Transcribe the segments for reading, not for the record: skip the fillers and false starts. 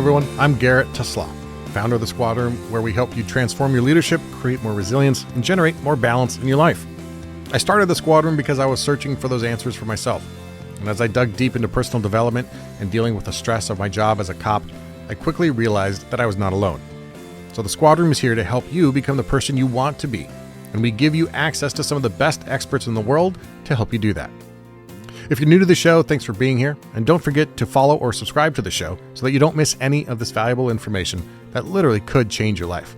everyone. I'm Garrett Tesla, founder of the Squad Room, where we help you transform your leadership, create more resilience, and generate more balance in your life. I started the Squad Room because I was searching for those answers for myself. And as I dug deep into personal development and dealing with the stress of my job as a cop, I quickly realized that I was not alone. So the Squad Room is here to help you become the person you want to be. And we give you access to some of the best experts in the world to help you do that. If you're new to the show, thanks for being here. And don't forget to follow or subscribe to the show so that you don't miss any of this valuable information that literally could change your life.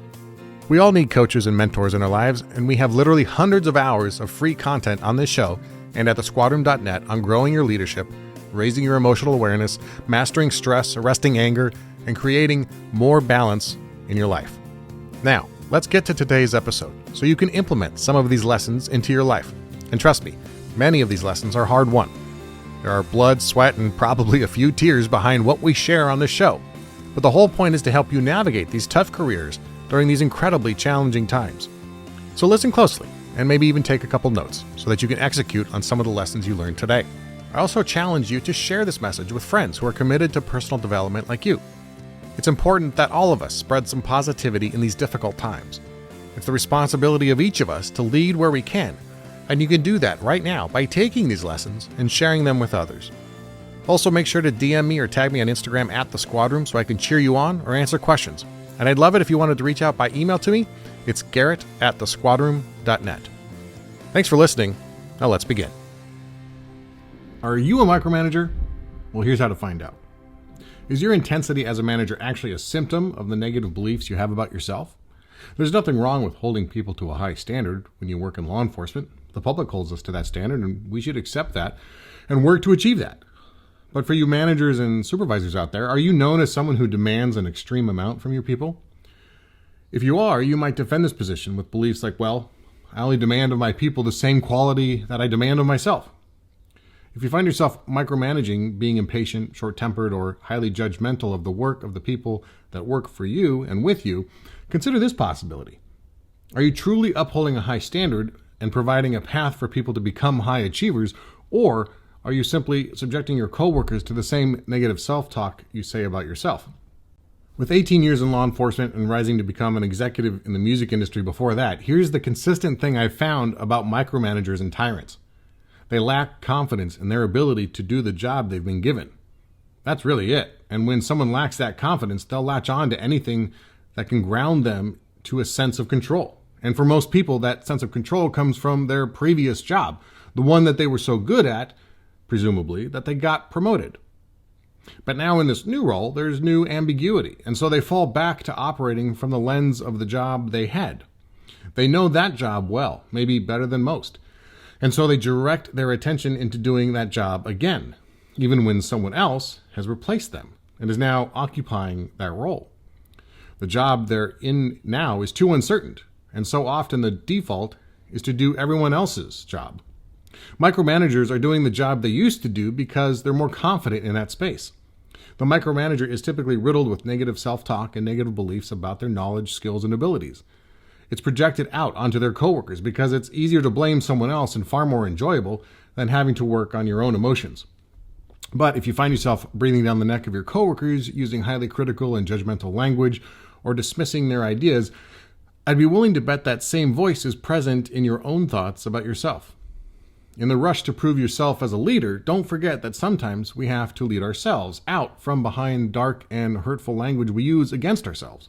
We all need coaches and mentors in our lives, and we have literally hundreds of hours of free content on this show and at thesquadroom.net on growing your leadership, raising your emotional awareness, mastering stress, arresting anger, and creating more balance in your life. Now, let's get to today's episode so you can implement some of these lessons into your life. And trust me, many of these lessons are hard-won. There are blood, sweat, and probably a few tears behind what we share on this show. But the whole point is to help you navigate these tough careers during these incredibly challenging times. So listen closely and maybe even take a couple notes so that you can execute on some of the lessons you learned today. I also challenge you to share this message with friends who are committed to personal development like you. It's important that all of us spread some positivity in these difficult times. It's the responsibility of each of us to lead where we can. And you can do that right now by taking these lessons and sharing them with others. Also, make sure to DM me or tag me on Instagram at The Squad Room so I can cheer you on or answer questions. And I'd love it if you wanted to reach out by email to me. It's garrett@thesquadroom.net. Thanks for listening. Now let's begin. Are you a micromanager? Well, here's how to find out. Is your intensity as a manager actually a symptom of the negative beliefs you have about yourself? There's nothing wrong with holding people to a high standard when you work in law enforcement. The public holds us to that standard, and we should accept that and work to achieve that. But for you managers and supervisors out there, are you known as someone who demands an extreme amount from your people? If you are, you might defend this position with beliefs like, well, I only demand of my people the same quality that I demand of myself. If you find yourself micromanaging, being impatient, short-tempered, or highly judgmental of the work of the people that work for you and with you, consider this possibility. Are you truly upholding a high standard and providing a path for people to become high achievers, or are you simply subjecting your coworkers to the same negative self-talk you say about yourself? With 18 years in law enforcement and rising to become an executive in the music industry before that, here's the consistent thing I've found about micromanagers and tyrants. They lack confidence in their ability to do the job they've been given. That's really it. And when someone lacks that confidence, they'll latch on to anything that can ground them to a sense of control. And for most people, that sense of control comes from their previous job, the one that they were so good at, presumably, that they got promoted. But now in this new role, there's new ambiguity, and so they fall back to operating from the lens of the job they had. They know that job well, maybe better than most, and so they direct their attention into doing that job again, even when someone else has replaced them and is now occupying that role. The job they're in now is too uncertain, and so often the default is to do everyone else's job. Micromanagers are doing the job they used to do because they're more confident in that space. The micromanager is typically riddled with negative self-talk and negative beliefs about their knowledge, skills, and abilities. It's projected out onto their coworkers because it's easier to blame someone else and far more enjoyable than having to work on your own emotions. But if you find yourself breathing down the neck of your coworkers, using highly critical and judgmental language, or dismissing their ideas, I'd be willing to bet that same voice is present in your own thoughts about yourself. In the rush to prove yourself as a leader, don't forget that sometimes we have to lead ourselves out from behind dark and hurtful language we use against ourselves.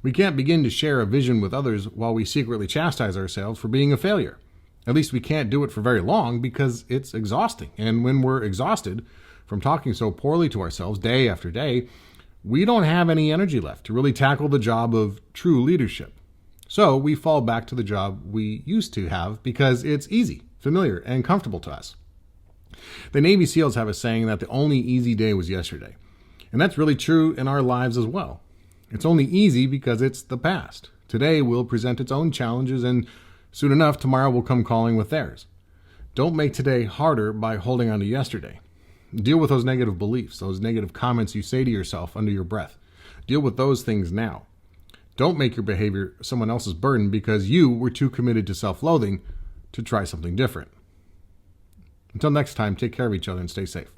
We can't begin to share a vision with others while we secretly chastise ourselves for being a failure. At least we can't do it for very long because it's exhausting. And when we're exhausted from talking so poorly to ourselves day after day, we don't have any energy left to really tackle the job of true leadership. So we fall back to the job we used to have because it's easy, familiar, and comfortable to us. The Navy SEALs have a saying that the only easy day was yesterday. And that's really true in our lives as well. It's only easy because it's the past. Today will present its own challenges, and soon enough, tomorrow will come calling with theirs. Don't make today harder by holding on to yesterday. Deal with those negative beliefs, those negative comments you say to yourself under your breath. Deal with those things now. Don't make your behavior someone else's burden because you were too committed to self-loathing to try something different. Until next time, take care of each other and stay safe.